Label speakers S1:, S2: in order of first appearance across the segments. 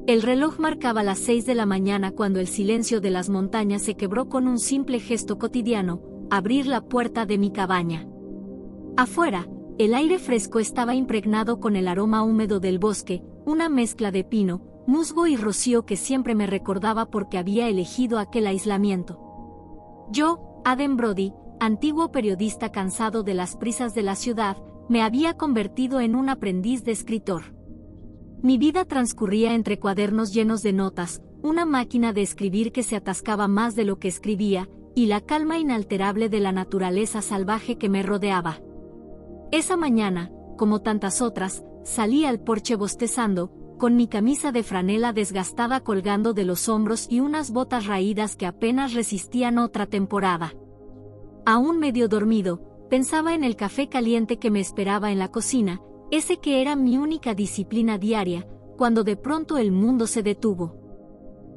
S1: El reloj marcaba las 6 de la mañana cuando el silencio de las montañas se quebró con un simple gesto cotidiano: abrir la puerta de mi cabaña. Afuera, el aire fresco estaba impregnado con el aroma húmedo del bosque, una mezcla de pino, musgo y rocío que siempre me recordaba por qué había elegido aquel aislamiento. Yo, Aden Brody, antiguo periodista cansado de las prisas de la ciudad, me había convertido en un aprendiz de escritor. Mi vida transcurría entre cuadernos llenos de notas, una máquina de escribir que se atascaba más de lo que escribía, y la calma inalterable de la naturaleza salvaje que me rodeaba. Esa mañana, como tantas otras, salí al porche bostezando, con mi camisa de franela desgastada colgando de los hombros y unas botas raídas que apenas resistían otra temporada. Aún medio dormido, pensaba en el café caliente que me esperaba en la cocina, ese que era mi única disciplina diaria, cuando de pronto el mundo se detuvo.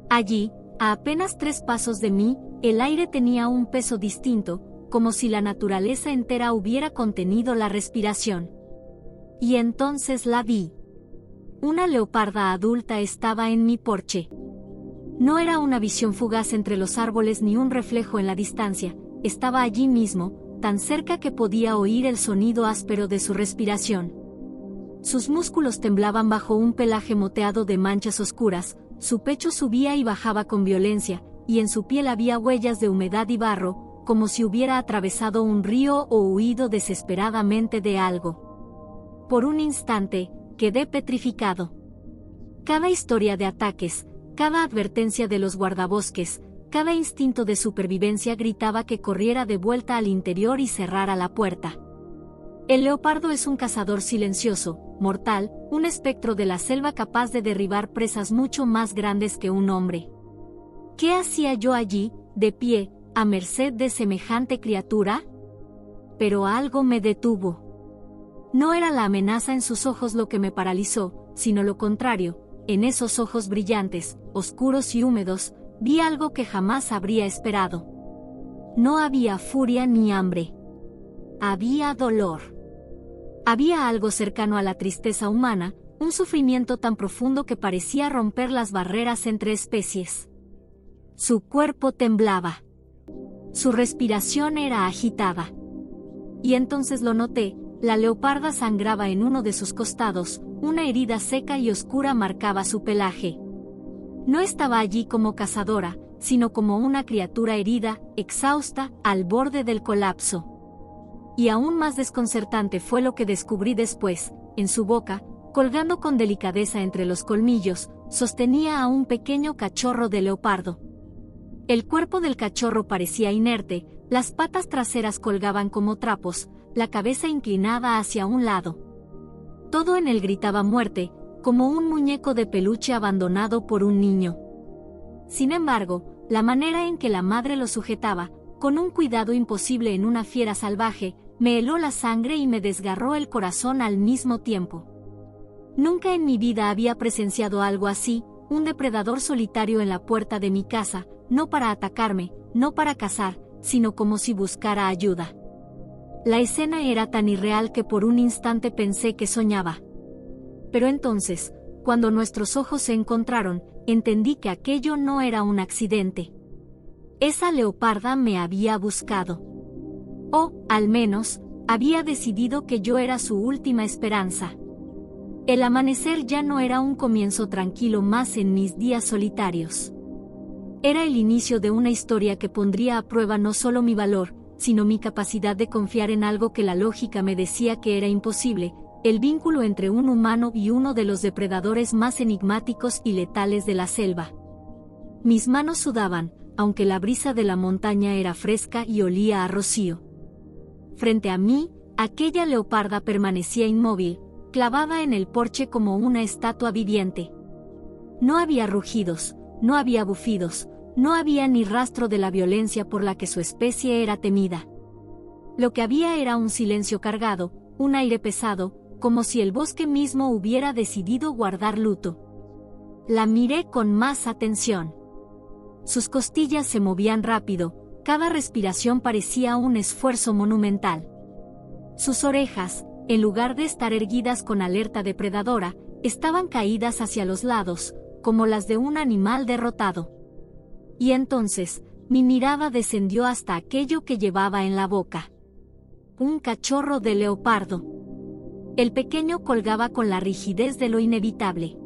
S1: Allí, a apenas 3 pasos de mí, el aire tenía un peso distinto, como si la naturaleza entera hubiera contenido la respiración. Y entonces la vi. Una leoparda adulta estaba en mi porche. No era una visión fugaz entre los árboles ni un reflejo en la distancia, estaba allí mismo, tan cerca que podía oír el sonido áspero de su respiración. Sus músculos temblaban bajo un pelaje moteado de manchas oscuras, su pecho subía y bajaba con violencia, y en su piel había huellas de humedad y barro, como si hubiera atravesado un río o huido desesperadamente de algo. Por un instante, quedé petrificado. Cada historia de ataques, cada advertencia de los guardabosques, cada instinto de supervivencia gritaba que corriera de vuelta al interior y cerrara la puerta. El leopardo es un cazador silencioso, mortal, un espectro de la selva capaz de derribar presas mucho más grandes que un hombre. ¿Qué hacía yo allí, de pie, a merced de semejante criatura? Pero algo me detuvo. No era la amenaza en sus ojos lo que me paralizó, sino lo contrario: en esos ojos brillantes, oscuros y húmedos, vi algo que jamás habría esperado. No había furia ni hambre. Había dolor. Había algo cercano a la tristeza humana, un sufrimiento tan profundo que parecía romper las barreras entre especies. Su cuerpo temblaba. Su respiración era agitada. Y entonces lo noté: la leoparda sangraba en uno de sus costados, una herida seca y oscura marcaba su pelaje. No estaba allí como cazadora, sino como una criatura herida, exhausta, al borde del colapso. Y aún más desconcertante fue lo que descubrí después: en su boca, colgando con delicadeza entre los colmillos, sostenía a un pequeño cachorro de leopardo. El cuerpo del cachorro parecía inerte, las patas traseras colgaban como trapos, la cabeza inclinada hacia un lado. Todo en él gritaba muerte, como un muñeco de peluche abandonado por un niño. Sin embargo, la manera en que la madre lo sujetaba, con un cuidado imposible en una fiera salvaje, me heló la sangre y me desgarró el corazón al mismo tiempo. Nunca en mi vida había presenciado algo así: un depredador solitario en la puerta de mi casa, no para atacarme, no para cazar, sino como si buscara ayuda. La escena era tan irreal que por un instante pensé que soñaba. Pero entonces, cuando nuestros ojos se encontraron, entendí que aquello no era un accidente. Esa leoparda me había buscado. O, al menos, había decidido que yo era su última esperanza. El amanecer ya no era un comienzo tranquilo más en mis días solitarios. Era el inicio de una historia que pondría a prueba no solo mi valor, sino mi capacidad de confiar en algo que la lógica me decía que era imposible: el vínculo entre un humano y uno de los depredadores más enigmáticos y letales de la selva. Mis manos sudaban, aunque la brisa de la montaña era fresca y olía a rocío. Frente a mí, aquella leoparda permanecía inmóvil, clavada en el porche como una estatua viviente. No había rugidos, no había bufidos, no había ni rastro de la violencia por la que su especie era temida. Lo que había era un silencio cargado, un aire pesado, como si el bosque mismo hubiera decidido guardar luto. La miré con más atención. Sus costillas se movían rápido, cada respiración parecía un esfuerzo monumental. Sus orejas, en lugar de estar erguidas con alerta depredadora, estaban caídas hacia los lados, como las de un animal derrotado. Y entonces, mi mirada descendió hasta aquello que llevaba en la boca. Un cachorro de leopardo. El pequeño colgaba con la rigidez de lo inevitable.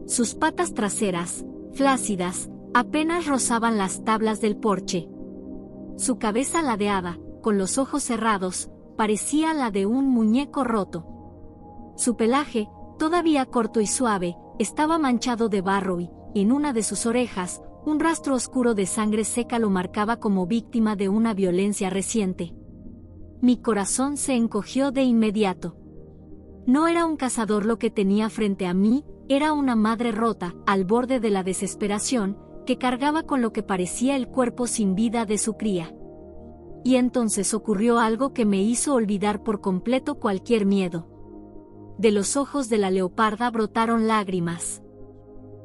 S1: Sus patas traseras, flácidas, apenas rozaban las tablas del porche. Su cabeza ladeada, con los ojos cerrados, parecía la de un muñeco roto. Su pelaje, todavía corto y suave, estaba manchado de barro y, en una de sus orejas, un rastro oscuro de sangre seca lo marcaba como víctima de una violencia reciente. Mi corazón se encogió de inmediato. No era un cazador lo que tenía frente a mí, era una madre rota, al borde de la desesperación, que cargaba con lo que parecía el cuerpo sin vida de su cría. Y entonces ocurrió algo que me hizo olvidar por completo cualquier miedo. De los ojos de la leoparda brotaron lágrimas.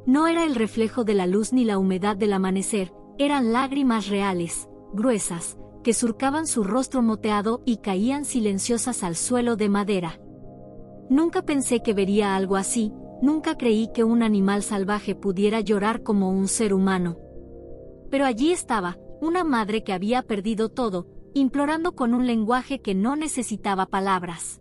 S1: No era el reflejo de la luz ni la humedad del amanecer, eran lágrimas reales, gruesas, que surcaban su rostro moteado y caían silenciosas al suelo de madera. Nunca pensé que vería algo así, nunca creí que un animal salvaje pudiera llorar como un ser humano. Pero allí estaba, una madre que había perdido todo, implorando con un lenguaje que no necesitaba palabras.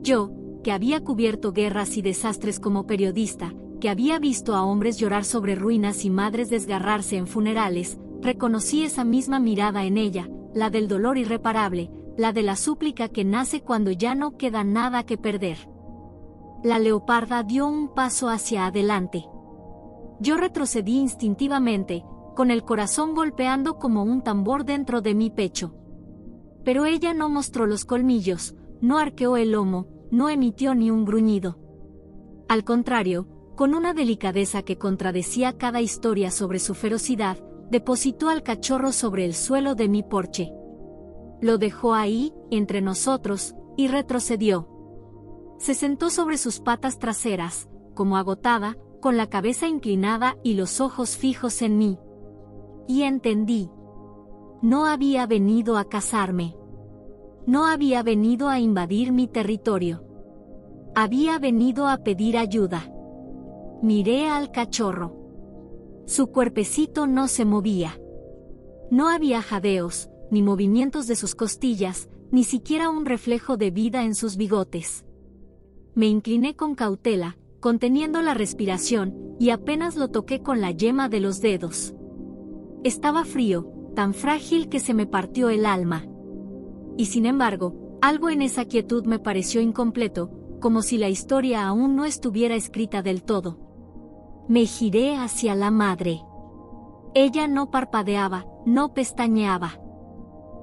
S1: Yo, que había cubierto guerras y desastres como periodista, que había visto a hombres llorar sobre ruinas y madres desgarrarse en funerales, reconocí esa misma mirada en ella, la del dolor irreparable, la de la súplica que nace cuando ya no queda nada que perder. La leoparda dio un paso hacia adelante. Yo retrocedí instintivamente, con el corazón golpeando como un tambor dentro de mi pecho. Pero ella no mostró los colmillos, no arqueó el lomo, no emitió ni un gruñido. Al contrario, con una delicadeza que contradecía cada historia sobre su ferocidad, depositó al cachorro sobre el suelo de mi porche. Lo dejó ahí, entre nosotros, y retrocedió. Se sentó sobre sus patas traseras, como agotada, con la cabeza inclinada y los ojos fijos en mí. Y entendí. No había venido a cazarme. No había venido a invadir mi territorio. Había venido a pedir ayuda. Miré al cachorro. Su cuerpecito no se movía. No había jadeos, ni movimientos de sus costillas, ni siquiera un reflejo de vida en sus bigotes. Me incliné con cautela, conteniendo la respiración, y apenas lo toqué con la yema de los dedos. Estaba frío, tan frágil que se me partió el alma. Y sin embargo, algo en esa quietud me pareció incompleto, como si la historia aún no estuviera escrita del todo. Me giré hacia la madre. Ella no parpadeaba, no pestañeaba.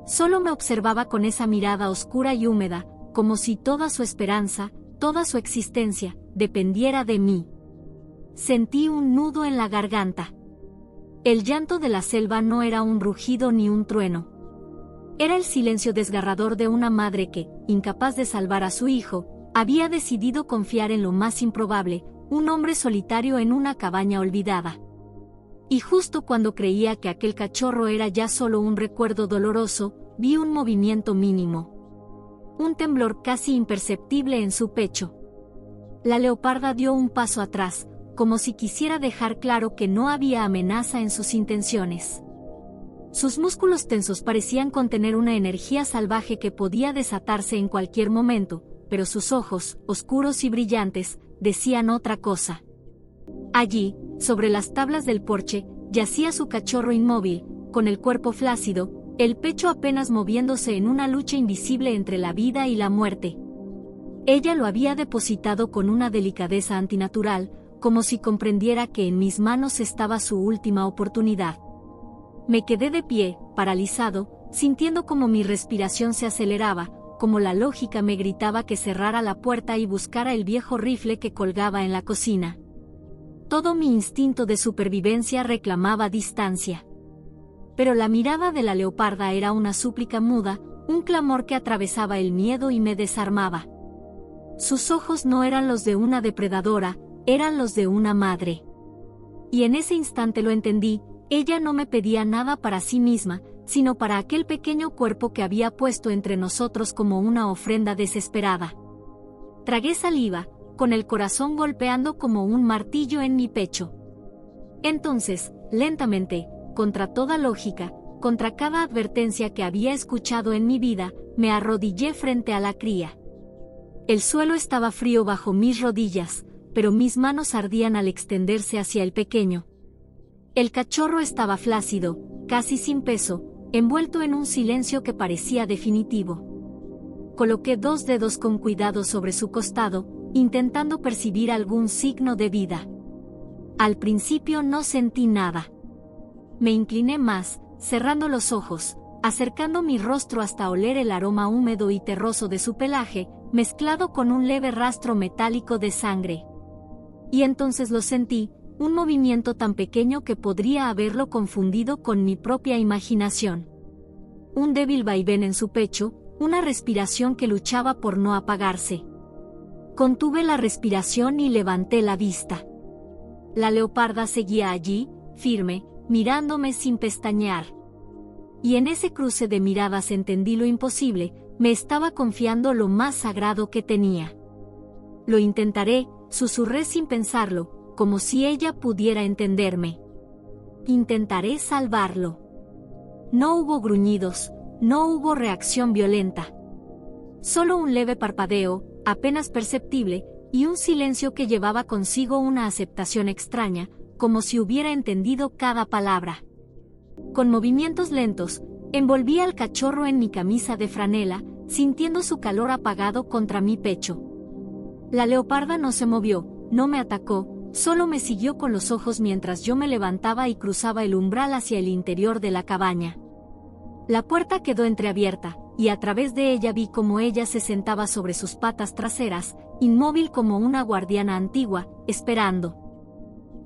S1: Solo me observaba con esa mirada oscura y húmeda, como si toda su esperanza, toda su existencia, dependiera de mí. Sentí un nudo en la garganta. El llanto de la selva no era un rugido ni un trueno. Era el silencio desgarrador de una madre que, incapaz de salvar a su hijo, había decidido confiar en lo más improbable, un hombre solitario en una cabaña olvidada. Y justo cuando creía que aquel cachorro era ya solo un recuerdo doloroso, vi un movimiento mínimo. Un temblor casi imperceptible en su pecho. La leoparda dio un paso atrás, como si quisiera dejar claro que no había amenaza en sus intenciones. Sus músculos tensos parecían contener una energía salvaje que podía desatarse en cualquier momento, pero sus ojos, oscuros y brillantes, decían otra cosa. Allí, sobre las tablas del porche, yacía su cachorro inmóvil, con el cuerpo flácido, el pecho apenas moviéndose en una lucha invisible entre la vida y la muerte. Ella lo había depositado con una delicadeza antinatural, como si comprendiera que en mis manos estaba su última oportunidad. Me quedé de pie, paralizado, sintiendo como mi respiración se aceleraba, como la lógica me gritaba que cerrara la puerta y buscara el viejo rifle que colgaba en la cocina. Todo mi instinto de supervivencia reclamaba distancia. Pero la mirada de la leoparda era una súplica muda, un clamor que atravesaba el miedo y me desarmaba. Sus ojos no eran los de una depredadora, eran los de una madre. Y en ese instante lo entendí, ella no me pedía nada para sí misma, sino para aquel pequeño cuerpo que había puesto entre nosotros como una ofrenda desesperada. Tragué saliva, con el corazón golpeando como un martillo en mi pecho. Entonces, lentamente, contra toda lógica, contra cada advertencia que había escuchado en mi vida, me arrodillé frente a la cría. El suelo estaba frío bajo mis rodillas, pero mis manos ardían al extenderse hacia el pequeño. El cachorro estaba flácido, casi sin peso, envuelto en un silencio que parecía definitivo. Coloqué 2 dedos con cuidado sobre su costado, intentando percibir algún signo de vida. Al principio no sentí nada. Me incliné más, cerrando los ojos, acercando mi rostro hasta oler el aroma húmedo y terroso de su pelaje, mezclado con un leve rastro metálico de sangre. Y entonces lo sentí, un movimiento tan pequeño que podría haberlo confundido con mi propia imaginación. Un débil vaivén en su pecho, una respiración que luchaba por no apagarse. Contuve la respiración y levanté la vista. La leoparda seguía allí, firme, mirándome sin pestañear. Y en ese cruce de miradas entendí lo imposible, me estaba confiando lo más sagrado que tenía. Lo intentaré, susurré sin pensarlo, como si ella pudiera entenderme. Intentaré salvarlo. No hubo gruñidos, no hubo reacción violenta. Solo un leve parpadeo, apenas perceptible, y un silencio que llevaba consigo una aceptación extraña, como si hubiera entendido cada palabra. Con movimientos lentos, envolví al cachorro en mi camisa de franela, sintiendo su calor apagado contra mi pecho. La leoparda no se movió, no me atacó, solo me siguió con los ojos mientras yo me levantaba y cruzaba el umbral hacia el interior de la cabaña. La puerta quedó entreabierta, y a través de ella vi cómo ella se sentaba sobre sus patas traseras, inmóvil como una guardiana antigua, esperando.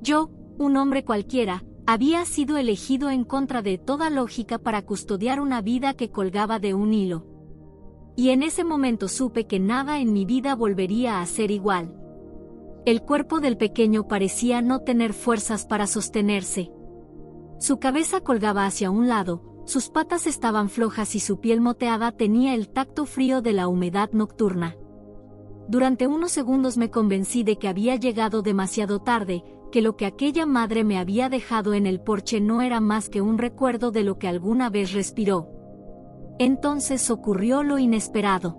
S1: Yo, un hombre cualquiera, había sido elegido en contra de toda lógica para custodiar una vida que colgaba de un hilo. Y en ese momento supe que nada en mi vida volvería a ser igual. El cuerpo del pequeño parecía no tener fuerzas para sostenerse. Su cabeza colgaba hacia un lado, sus patas estaban flojas y su piel moteada tenía el tacto frío de la humedad nocturna. Durante unos segundos me convencí de que había llegado demasiado tarde, que lo que aquella madre me había dejado en el porche no era más que un recuerdo de lo que alguna vez respiró. Entonces ocurrió lo inesperado.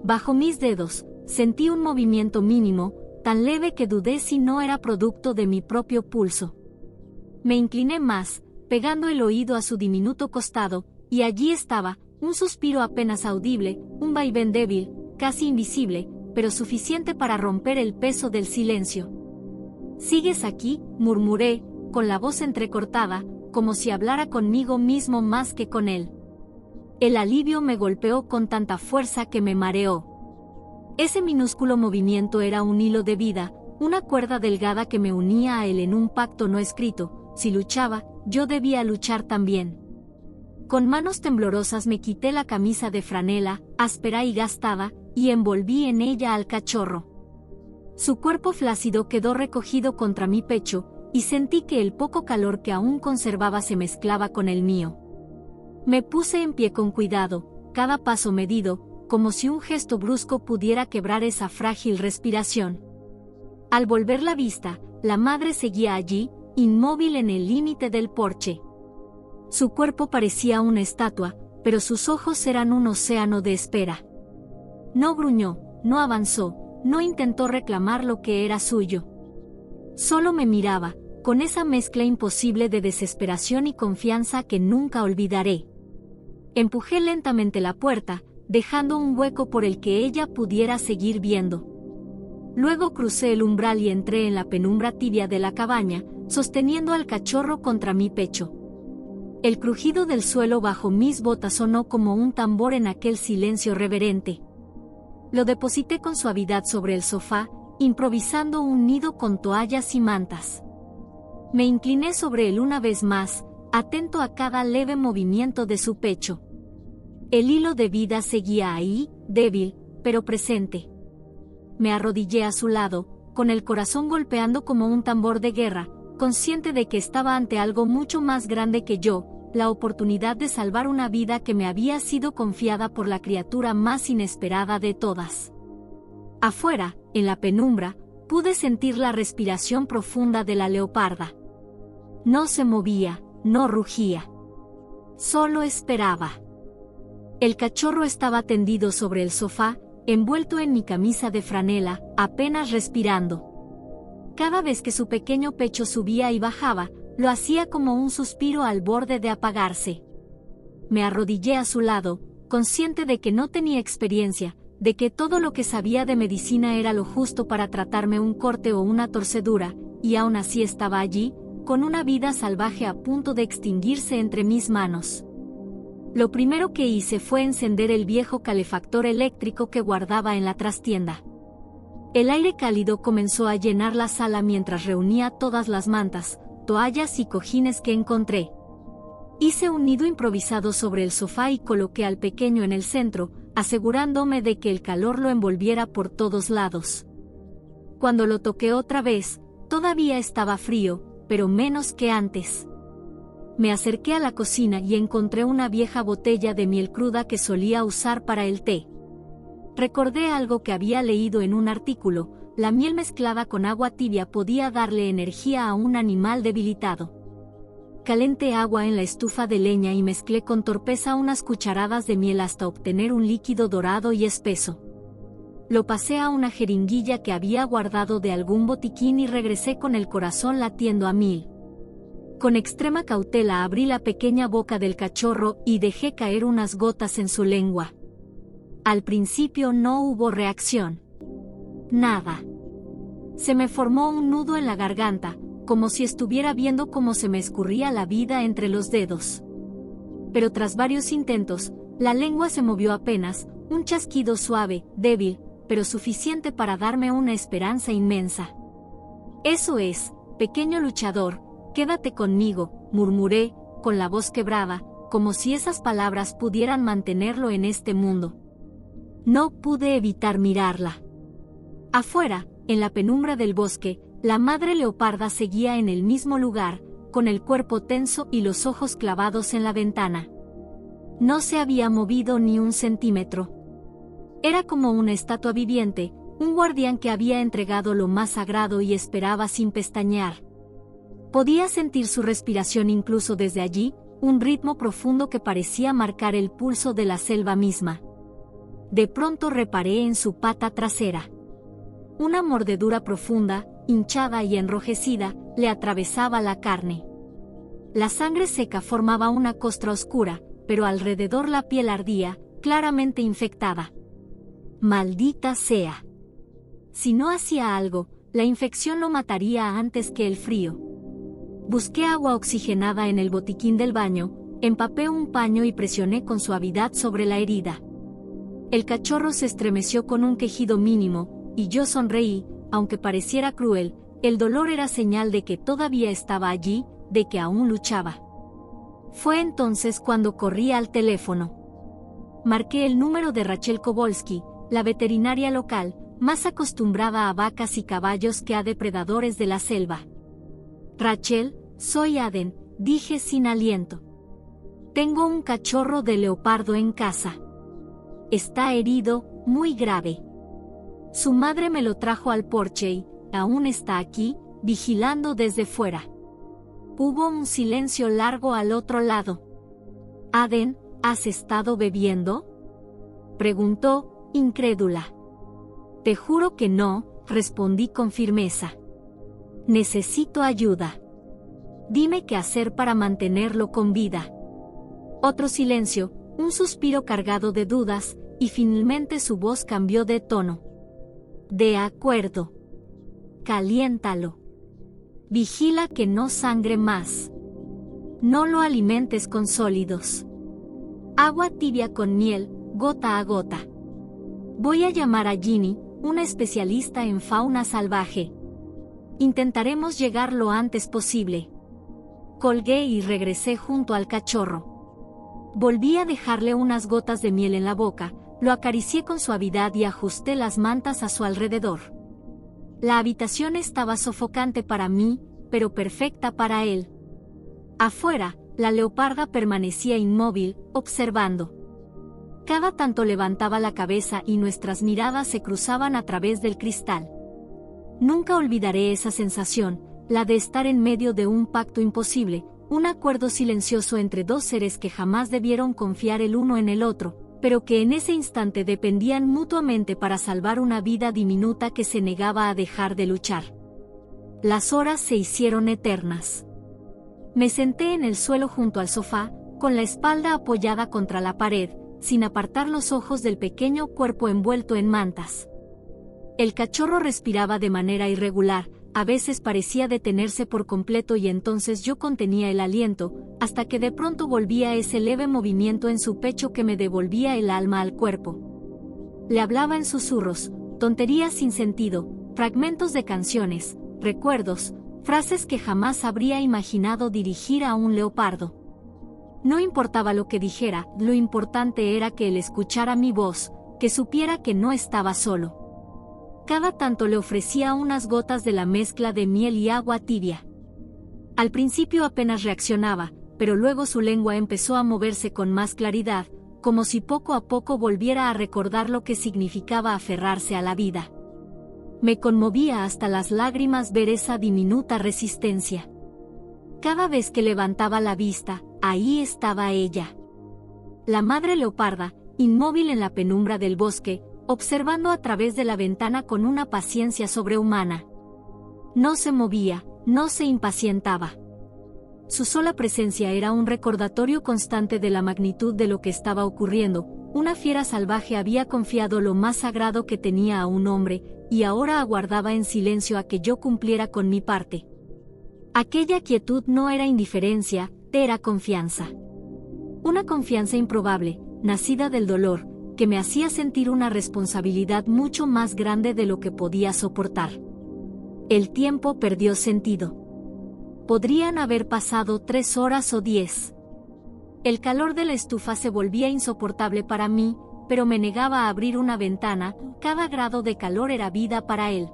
S1: Bajo mis dedos, sentí un movimiento mínimo, tan leve que dudé si no era producto de mi propio pulso. Me incliné más, pegando el oído a su diminuto costado, y allí estaba, un suspiro apenas audible, un vaivén débil, casi invisible, pero suficiente para romper el peso del silencio. «¿Sigues aquí?», murmuré, con la voz entrecortada, como si hablara conmigo mismo más que con él. El alivio me golpeó con tanta fuerza que me mareó. Ese minúsculo movimiento era un hilo de vida, una cuerda delgada que me unía a él en un pacto no escrito. Si luchaba, yo debía luchar también. Con manos temblorosas me quité la camisa de franela, áspera y gastada, y envolví en ella al cachorro. Su cuerpo flácido quedó recogido contra mi pecho, y sentí que el poco calor que aún conservaba se mezclaba con el mío. Me puse en pie con cuidado, cada paso medido, como si un gesto brusco pudiera quebrar esa frágil respiración. Al volver la vista, la madre seguía allí, inmóvil en el límite del porche. Su cuerpo parecía una estatua, pero sus ojos eran un océano de espera. No gruñó, no avanzó, no intentó reclamar lo que era suyo. Solo me miraba, con esa mezcla imposible de desesperación y confianza que nunca olvidaré. Empujé lentamente la puerta, dejando un hueco por el que ella pudiera seguir viendo. Luego crucé el umbral y entré en la penumbra tibia de la cabaña, sosteniendo al cachorro contra mi pecho. El crujido del suelo bajo mis botas sonó como un tambor en aquel silencio reverente. Lo deposité con suavidad sobre el sofá, improvisando un nido con toallas y mantas. Me incliné sobre él una vez más, atento a cada leve movimiento de su pecho. El hilo de vida seguía ahí, débil, pero presente. Me arrodillé a su lado, con el corazón golpeando como un tambor de guerra, consciente de que estaba ante algo mucho más grande que yo, la oportunidad de salvar una vida que me había sido confiada por la criatura más inesperada de todas. Afuera, en la penumbra, pude sentir la respiración profunda de la leoparda. No se movía, no rugía. Solo esperaba. El cachorro estaba tendido sobre el sofá, envuelto en mi camisa de franela, apenas respirando. Cada vez que su pequeño pecho subía y bajaba, lo hacía como un suspiro al borde de apagarse. Me arrodillé a su lado, consciente de que no tenía experiencia, de que todo lo que sabía de medicina era lo justo para tratarme un corte o una torcedura, y aún así estaba allí, con una vida salvaje a punto de extinguirse entre mis manos. Lo primero que hice fue encender el viejo calefactor eléctrico que guardaba en la trastienda. El aire cálido comenzó a llenar la sala mientras reunía todas las mantas, toallas y cojines que encontré. Hice un nido improvisado sobre el sofá y coloqué al pequeño en el centro, asegurándome de que el calor lo envolviera por todos lados. Cuando lo toqué otra vez, todavía estaba frío, pero menos que antes. Me acerqué a la cocina y encontré una vieja botella de miel cruda que solía usar para el té. Recordé algo que había leído en un artículo: la miel mezclada con agua tibia podía darle energía a un animal debilitado. Calenté agua en la estufa de leña y mezclé con torpeza unas cucharadas de miel hasta obtener un líquido dorado y espeso. Lo pasé a una jeringuilla que había guardado de algún botiquín y regresé con el corazón latiendo a 1000. Con extrema cautela abrí la pequeña boca del cachorro y dejé caer unas gotas en su lengua. Al principio no hubo reacción. Nada. Se me formó un nudo en la garganta, como si estuviera viendo cómo se me escurría la vida entre los dedos. Pero tras varios intentos, la lengua se movió apenas, un chasquido suave, débil, pero suficiente para darme una esperanza inmensa. «Eso es, pequeño luchador, quédate conmigo», murmuré, con la voz quebrada, como si esas palabras pudieran mantenerlo en este mundo. No pude evitar mirarla. Afuera, en la penumbra del bosque, la madre leoparda seguía en el mismo lugar, con el cuerpo tenso y los ojos clavados en la ventana. No se había movido ni un centímetro. Era como una estatua viviente, un guardián que había entregado lo más sagrado y esperaba sin pestañear. Podía sentir su respiración incluso desde allí, un ritmo profundo que parecía marcar el pulso de la selva misma. De pronto reparé en su pata trasera. Una mordedura profunda, hinchada y enrojecida, le atravesaba la carne. La sangre seca formaba una costra oscura, pero alrededor la piel ardía, claramente infectada. Maldita sea. Si no hacía algo, la infección lo mataría antes que el frío. Busqué agua oxigenada en el botiquín del baño, empapé un paño y presioné con suavidad sobre la herida. El cachorro se estremeció con un quejido mínimo, y yo sonreí, aunque pareciera cruel. El dolor era señal de que todavía estaba allí, de que aún luchaba. Fue entonces cuando corrí al teléfono. Marqué el número de Rachel Kowalski, la veterinaria local, más acostumbrada a vacas y caballos que a depredadores de la selva. «Rachel, soy Aden», dije sin aliento. «Tengo un cachorro de leopardo en casa. Está herido, muy grave. Su madre me lo trajo al porche y aún está aquí, vigilando desde fuera». Hubo un silencio largo al otro lado. «Aden, ¿has estado bebiendo?», preguntó, incrédula. «Te juro que no», respondí con firmeza. «Necesito ayuda. Dime qué hacer para mantenerlo con vida». Otro silencio, un suspiro cargado de dudas, y finalmente su voz cambió de tono. «De acuerdo. Caliéntalo. Vigila que no sangre más. No lo alimentes con sólidos. Agua tibia con miel, gota a gota. Voy a llamar a Ginny, una especialista en fauna salvaje. Intentaremos llegar lo antes posible». Colgué y regresé junto al cachorro. Volví a dejarle unas gotas de miel en la boca, lo acaricié con suavidad y ajusté las mantas a su alrededor. La habitación estaba sofocante para mí, pero perfecta para él. Afuera, la leoparda permanecía inmóvil, observando. Cada tanto levantaba la cabeza y nuestras miradas se cruzaban a través del cristal. Nunca olvidaré esa sensación, la de estar en medio de un pacto imposible, un acuerdo silencioso entre dos seres que jamás debieron confiar el uno en el otro, pero que en ese instante dependían mutuamente para salvar una vida diminuta que se negaba a dejar de luchar. Las horas se hicieron eternas. Me senté en el suelo junto al sofá, con la espalda apoyada contra la pared, sin apartar los ojos del pequeño cuerpo envuelto en mantas. El cachorro respiraba de manera irregular, a veces parecía detenerse por completo y entonces yo contenía el aliento, hasta que de pronto volvía ese leve movimiento en su pecho que me devolvía el alma al cuerpo. Le hablaba en susurros, tonterías sin sentido, fragmentos de canciones, recuerdos, frases que jamás habría imaginado dirigir a un leopardo. No importaba lo que dijera, lo importante era que él escuchara mi voz, que supiera que no estaba solo. Cada tanto le ofrecía unas gotas de la mezcla de miel y agua tibia. Al principio apenas reaccionaba, pero luego su lengua empezó a moverse con más claridad, como si poco a poco volviera a recordar lo que significaba aferrarse a la vida. Me conmovía hasta las lágrimas ver esa diminuta resistencia. Cada vez que levantaba la vista, ahí estaba ella. La madre leoparda, inmóvil en la penumbra del bosque, observando a través de la ventana con una paciencia sobrehumana. No se movía, no se impacientaba. Su sola presencia era un recordatorio constante de la magnitud de lo que estaba ocurriendo. Una fiera salvaje había confiado lo más sagrado que tenía a un hombre, y ahora aguardaba en silencio a que yo cumpliera con mi parte. Aquella quietud no era indiferencia, era confianza. Una confianza improbable, nacida del dolor, que me hacía sentir una responsabilidad mucho más grande de lo que podía soportar. El tiempo perdió sentido. Podrían haber pasado 3 horas o 10. El calor de la estufa se volvía insoportable para mí, pero me negaba a abrir una ventana, cada grado de calor era vida para él.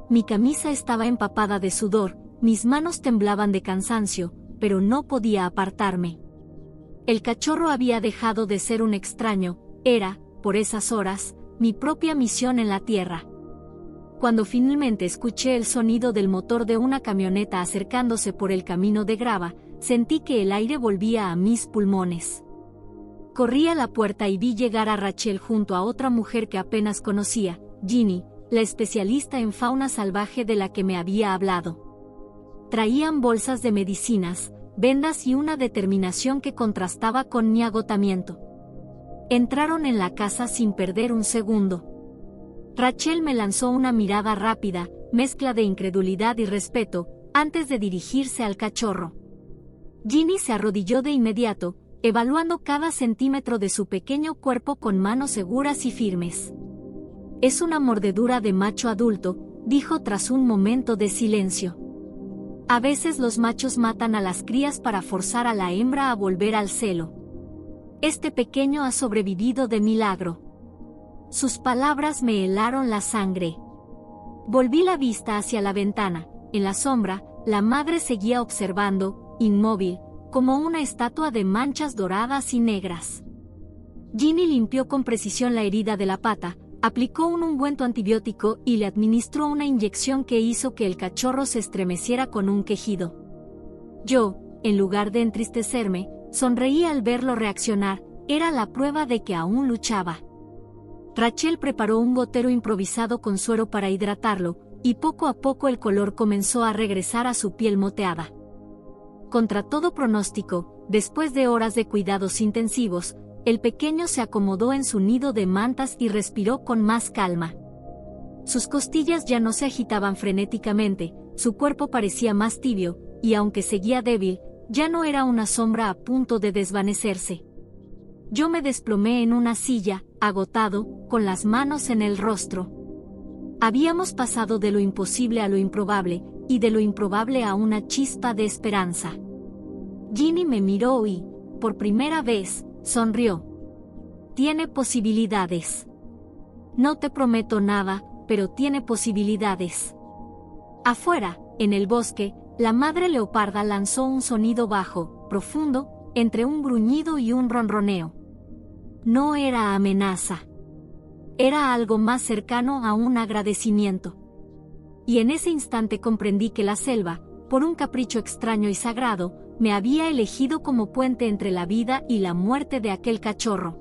S1: Mi camisa estaba empapada de sudor, mis manos temblaban de cansancio, pero no podía apartarme. El cachorro había dejado de ser un extraño, era, por esas horas, mi propia misión en la tierra. Cuando finalmente escuché el sonido del motor de una camioneta acercándose por el camino de grava, sentí que el aire volvía a mis pulmones. Corrí a la puerta y vi llegar a Rachel junto a otra mujer que apenas conocía, Ginny, la especialista en fauna salvaje de la que me había hablado. Traían bolsas de medicinas, vendas y una determinación que contrastaba con mi agotamiento. Entraron en la casa sin perder un segundo. Rachel me lanzó una mirada rápida, mezcla de incredulidad y respeto, antes de dirigirse al cachorro. Ginny se arrodilló de inmediato, evaluando cada centímetro de su pequeño cuerpo con manos seguras y firmes. «Es una mordedura de macho adulto», dijo tras un momento de silencio. «A veces los machos matan a las crías para forzar a la hembra a volver al celo. Este pequeño ha sobrevivido de milagro». Sus palabras me helaron la sangre. Volví la vista hacia la ventana. En la sombra, la madre seguía observando, inmóvil, como una estatua de manchas doradas y negras. Ginny limpió con precisión la herida de la pata, aplicó un ungüento antibiótico y le administró una inyección que hizo que el cachorro se estremeciera con un quejido. Yo, en lugar de entristecerme, sonreí al verlo reaccionar, era la prueba de que aún luchaba. Rachel preparó un gotero improvisado con suero para hidratarlo, y poco a poco el color comenzó a regresar a su piel moteada. Contra todo pronóstico, después de horas de cuidados intensivos, el pequeño se acomodó en su nido de mantas y respiró con más calma. Sus costillas ya no se agitaban frenéticamente, su cuerpo parecía más tibio, y aunque seguía débil, ya no era una sombra a punto de desvanecerse. Yo me desplomé en una silla, agotado, con las manos en el rostro. Habíamos pasado de lo imposible a lo improbable, y de lo improbable a una chispa de esperanza. Ginny me miró y, por primera vez, sonrió. «Tiene posibilidades. No te prometo nada, pero tiene posibilidades». Afuera, en el bosque, la madre leoparda lanzó un sonido bajo, profundo, entre un gruñido y un ronroneo. No era amenaza. Era algo más cercano a un agradecimiento. Y en ese instante comprendí que la selva, por un capricho extraño y sagrado, me había elegido como puente entre la vida y la muerte de aquel cachorro.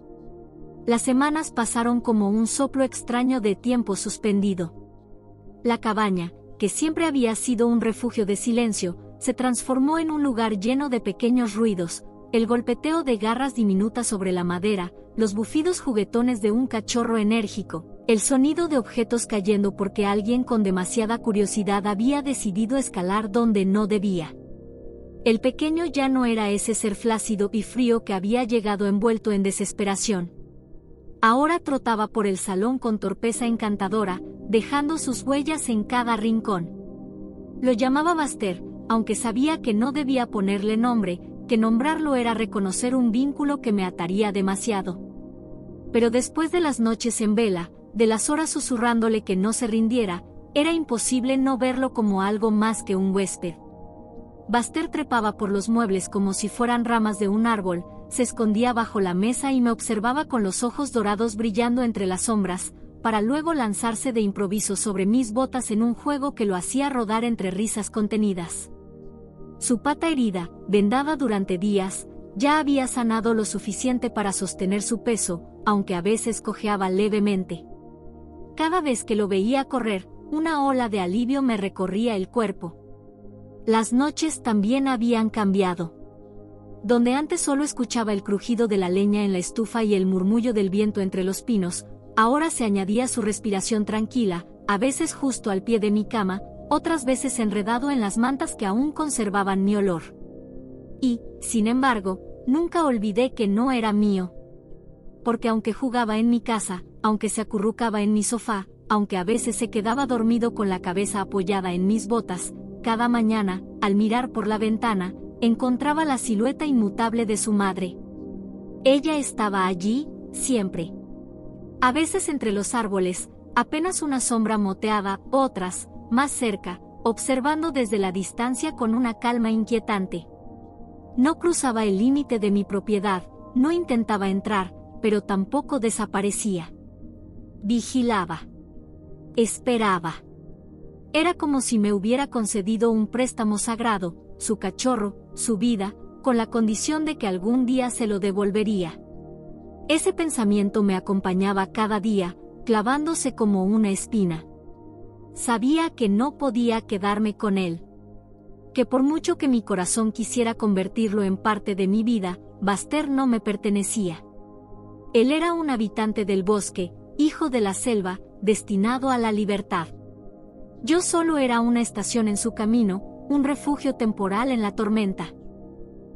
S1: Las semanas pasaron como un soplo extraño de tiempo suspendido. La cabaña, que siempre había sido un refugio de silencio, se transformó en un lugar lleno de pequeños ruidos, el golpeteo de garras diminutas sobre la madera, los bufidos juguetones de un cachorro enérgico, el sonido de objetos cayendo porque alguien con demasiada curiosidad había decidido escalar donde no debía. El pequeño ya no era ese ser flácido y frío que había llegado envuelto en desesperación. Ahora trotaba por el salón con torpeza encantadora, dejando sus huellas en cada rincón. Lo llamaba Buster, aunque sabía que no debía ponerle nombre, que nombrarlo era reconocer un vínculo que me ataría demasiado. Pero después de las noches en vela, de las horas susurrándole que no se rindiera, era imposible no verlo como algo más que un huésped. Buster trepaba por los muebles como si fueran ramas de un árbol, se escondía bajo la mesa y me observaba con los ojos dorados brillando entre las sombras, para luego lanzarse de improviso sobre mis botas en un juego que lo hacía rodar entre risas contenidas. Su pata herida, vendada durante días, ya había sanado lo suficiente para sostener su peso, aunque a veces cojeaba levemente. Cada vez que lo veía correr, una ola de alivio me recorría el cuerpo. Las noches también habían cambiado. Donde antes solo escuchaba el crujido de la leña en la estufa y el murmullo del viento entre los pinos, ahora se añadía su respiración tranquila, a veces justo al pie de mi cama, otras veces enredado en las mantas que aún conservaban mi olor. Y, sin embargo, nunca olvidé que no era mío. Porque aunque jugaba en mi casa, aunque se acurrucaba en mi sofá, aunque a veces se quedaba dormido con la cabeza apoyada en mis botas, cada mañana, al mirar por la ventana, encontraba la silueta inmutable de su madre. Ella estaba allí, siempre. A veces entre los árboles, apenas una sombra moteada, otras, más cerca, observando desde la distancia con una calma inquietante. No cruzaba el límite de mi propiedad, no intentaba entrar, pero tampoco desaparecía. Vigilaba. Esperaba. Era como si me hubiera concedido un préstamo sagrado, su cachorro, su vida, con la condición de que algún día se lo devolvería. Ese pensamiento me acompañaba cada día, clavándose como una espina. Sabía que no podía quedarme con él. Que por mucho que mi corazón quisiera convertirlo en parte de mi vida, Buster no me pertenecía. Él era un habitante del bosque, hijo de la selva, destinado a la libertad. Yo solo era una estación en su camino, un refugio temporal en la tormenta.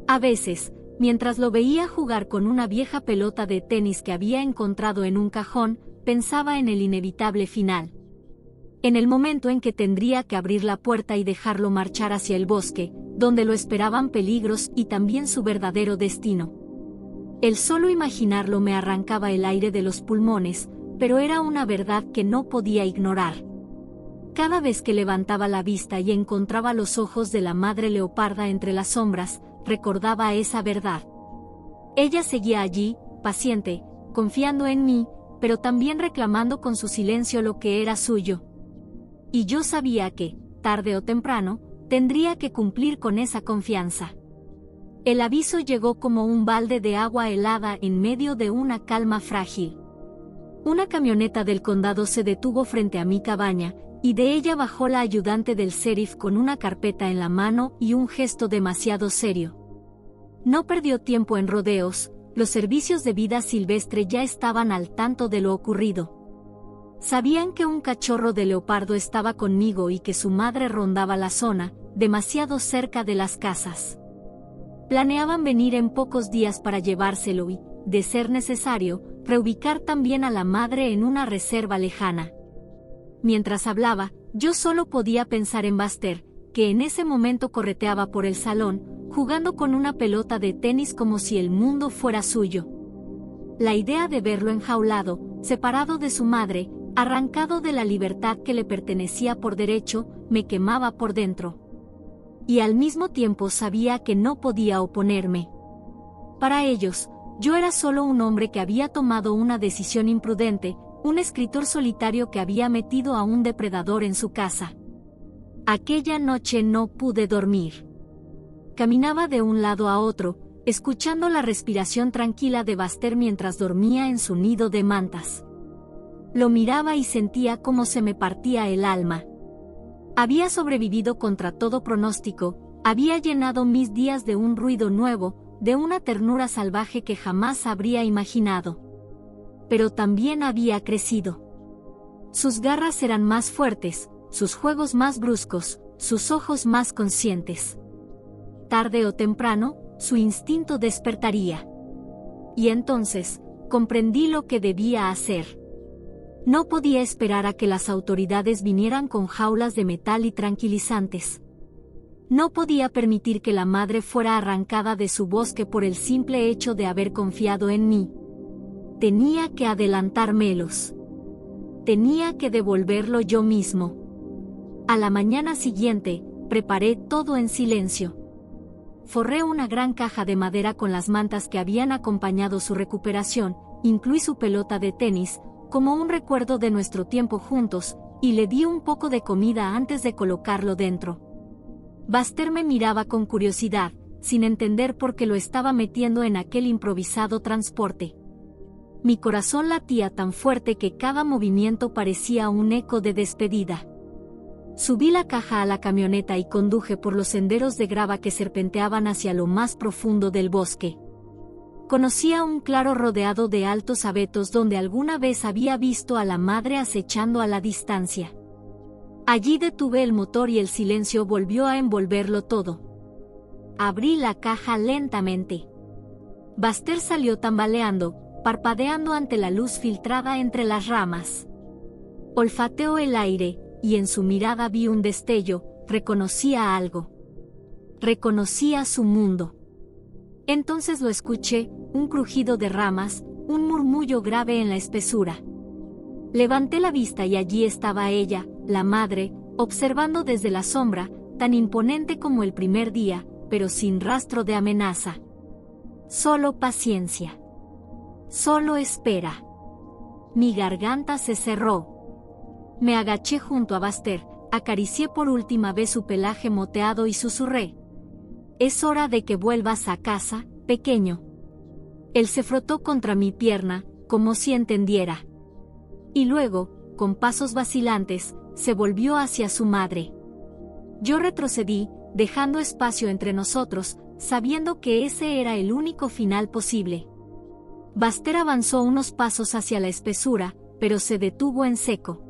S1: A veces, mientras lo veía jugar con una vieja pelota de tenis que había encontrado en un cajón, pensaba en el inevitable final. En el momento en que tendría que abrir la puerta y dejarlo marchar hacia el bosque, donde lo esperaban peligros y también su verdadero destino. El solo imaginarlo me arrancaba el aire de los pulmones, pero era una verdad que no podía ignorar. Cada vez que levantaba la vista y encontraba los ojos de la madre leoparda entre las sombras, recordaba esa verdad. Ella seguía allí, paciente, confiando en mí, pero también reclamando con su silencio lo que era suyo. Y yo sabía que, tarde o temprano, tendría que cumplir con esa confianza. El aviso llegó como un balde de agua helada en medio de una calma frágil. Una camioneta del condado se detuvo frente a mi cabaña, y de ella bajó la ayudante del sheriff con una carpeta en la mano y un gesto demasiado serio. No perdió tiempo en rodeos, los servicios de vida silvestre ya estaban al tanto de lo ocurrido. Sabían que un cachorro de leopardo estaba conmigo y que su madre rondaba la zona, demasiado cerca de las casas. Planeaban venir en pocos días para llevárselo y, de ser necesario, reubicar también a la madre en una reserva lejana. Mientras hablaba, yo solo podía pensar en Buster, que en ese momento correteaba por el salón, jugando con una pelota de tenis como si el mundo fuera suyo. La idea de verlo enjaulado, separado de su madre, arrancado de la libertad que le pertenecía por derecho, me quemaba por dentro. Y al mismo tiempo sabía que no podía oponerme. Para ellos, Yo era solo un hombre que había tomado una decisión imprudente, un escritor solitario que había metido a un depredador en su casa. Aquella noche no pude dormir. Caminaba de un lado a otro, escuchando la respiración tranquila de Bastet mientras dormía en su nido de mantas. Lo miraba y sentía cómo se me partía el alma. Había sobrevivido contra todo pronóstico, había llenado mis días de un ruido nuevo, de una ternura salvaje que jamás habría imaginado. Pero también había crecido. Sus garras eran más fuertes, sus juegos más bruscos, sus ojos más conscientes. Tarde o temprano, su instinto despertaría. Y entonces, comprendí lo que debía hacer. No podía esperar a que las autoridades vinieran con jaulas de metal y tranquilizantes. No podía permitir que la madre fuera arrancada de su bosque por el simple hecho de haber confiado en mí. Tenía que adelantármelos. Tenía que devolverlo yo mismo. A la mañana siguiente, preparé todo en silencio. Forré una gran caja de madera con las mantas que habían acompañado su recuperación, incluí su pelota de tenis, como un recuerdo de nuestro tiempo juntos, y le di un poco de comida antes de colocarlo dentro. Bastet me miraba con curiosidad, sin entender por qué lo estaba metiendo en aquel improvisado transporte. Mi corazón latía tan fuerte que cada movimiento parecía un eco de despedida. Subí la caja a la camioneta y conduje por los senderos de grava que serpenteaban hacia lo más profundo del bosque. Conocía un claro rodeado de altos abetos donde alguna vez había visto a la madre acechando a la distancia. Allí detuve el motor y el silencio volvió a envolverlo todo. Abrí la caja lentamente. Bastet salió tambaleando, parpadeando ante la luz filtrada entre las ramas. Olfateó el aire, y en su mirada vi un destello, reconocía algo. Reconocía su mundo. Entonces lo escuché, un crujido de ramas, un murmullo grave en la espesura. Levanté la vista y allí estaba ella, la madre, observando desde la sombra, tan imponente como el primer día, pero sin rastro de amenaza. Solo paciencia. Solo espera. Mi garganta se cerró. Me agaché junto a Bastet, acaricié por última vez su pelaje moteado y susurré: «Es hora de que vuelvas a casa, pequeño». Él se frotó contra mi pierna, como si entendiera. Y luego, con pasos vacilantes, se volvió hacia su madre. Yo retrocedí, dejando espacio entre nosotros, sabiendo que ese era el único final posible. Bastet avanzó unos pasos hacia la espesura, pero se detuvo en seco.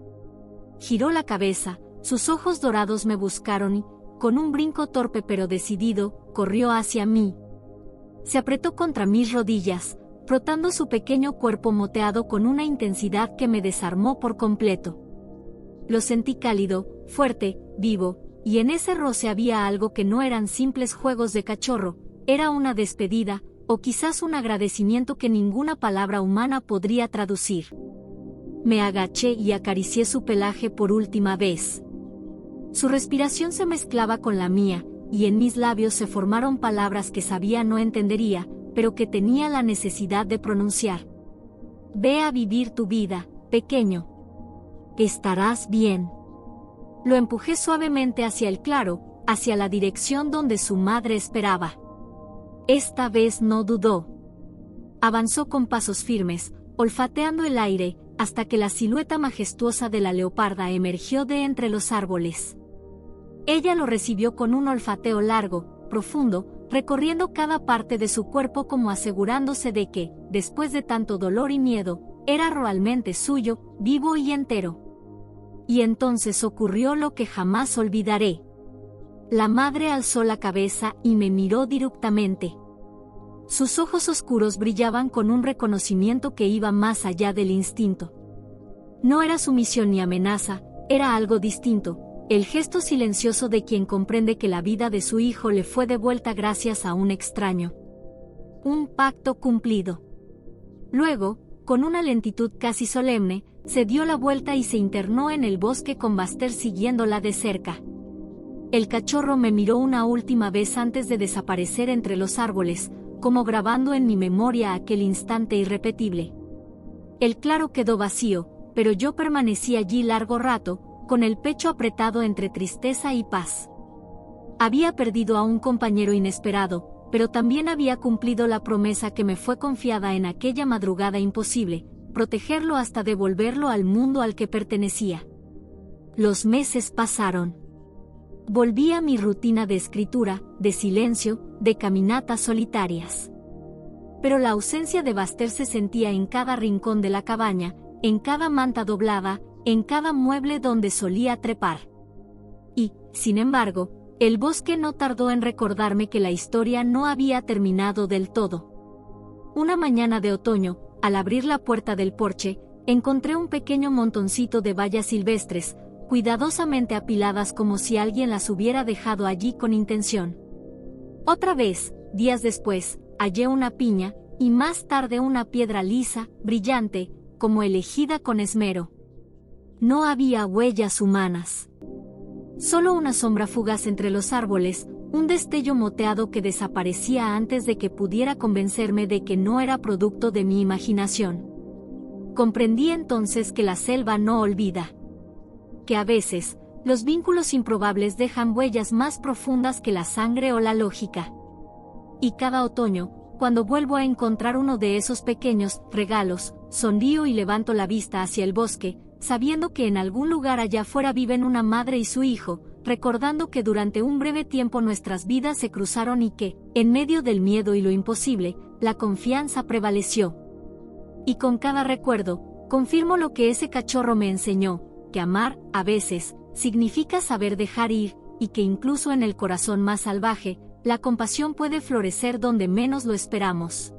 S1: Giró la cabeza, sus ojos dorados me buscaron y, con un brinco torpe pero decidido, corrió hacia mí. Se apretó contra mis rodillas, frotando su pequeño cuerpo moteado con una intensidad que me desarmó por completo. Lo sentí cálido, fuerte, vivo, y en ese roce había algo que no eran simples juegos de cachorro, era una despedida, o quizás un agradecimiento que ninguna palabra humana podría traducir. Me agaché y acaricié su pelaje por última vez. Su respiración se mezclaba con la mía, y en mis labios se formaron palabras que sabía no entendería, pero que tenía la necesidad de pronunciar. «Ve a vivir tu vida, pequeño. Estarás bien». Lo empujé suavemente hacia el claro, hacia la dirección donde su madre esperaba. Esta vez no dudó. Avanzó con pasos firmes, olfateando el aire, hasta que la silueta majestuosa de la leoparda emergió de entre los árboles. Ella lo recibió con un olfateo largo, profundo, recorriendo cada parte de su cuerpo como asegurándose de que, después de tanto dolor y miedo, era realmente suyo, vivo y entero. Y entonces ocurrió lo que jamás olvidaré. La madre alzó la cabeza y me miró directamente. Sus ojos oscuros brillaban con un reconocimiento que iba más allá del instinto. No era sumisión ni amenaza, era algo distinto, el gesto silencioso de quien comprende que la vida de su hijo le fue devuelta gracias a un extraño. Un pacto cumplido. Luego, con una lentitud casi solemne, se dio la vuelta y se internó en el bosque con Bastet siguiéndola de cerca. El cachorro me miró una última vez antes de desaparecer entre los árboles, como grabando en mi memoria aquel instante irrepetible. El claro quedó vacío, pero yo permanecí allí largo rato, con el pecho apretado entre tristeza y paz. Había perdido a un compañero inesperado, pero también había cumplido la promesa que me fue confiada en aquella madrugada imposible, protegerlo hasta devolverlo al mundo al que pertenecía. Los meses pasaron. Volví a mi rutina de escritura, de silencio, de caminatas solitarias. Pero la ausencia de Baster se sentía en cada rincón de la cabaña, en cada manta doblada, en cada mueble donde solía trepar. Y, sin embargo, el bosque no tardó en recordarme que la historia no había terminado del todo. Una mañana de otoño, al abrir la puerta del porche, encontré un pequeño montoncito de bayas silvestres, cuidadosamente apiladas como si alguien las hubiera dejado allí con intención. Otra vez, días después, hallé una piña, y más tarde una piedra lisa, brillante, como elegida con esmero. No había huellas humanas. Solo una sombra fugaz entre los árboles, un destello moteado que desaparecía antes de que pudiera convencerme de que no era producto de mi imaginación. Comprendí entonces que la selva no olvida. Que a veces, los vínculos improbables dejan huellas más profundas que la sangre o la lógica. Y cada otoño, cuando vuelvo a encontrar uno de esos pequeños regalos, sonrío y levanto la vista hacia el bosque, sabiendo que en algún lugar allá afuera viven una madre y su hijo, recordando que durante un breve tiempo nuestras vidas se cruzaron y que, en medio del miedo y lo imposible, la confianza prevaleció. Y con cada recuerdo, confirmo lo que ese cachorro me enseñó, que amar, a veces, significa saber dejar ir, y que incluso en el corazón más salvaje, la compasión puede florecer donde menos lo esperamos.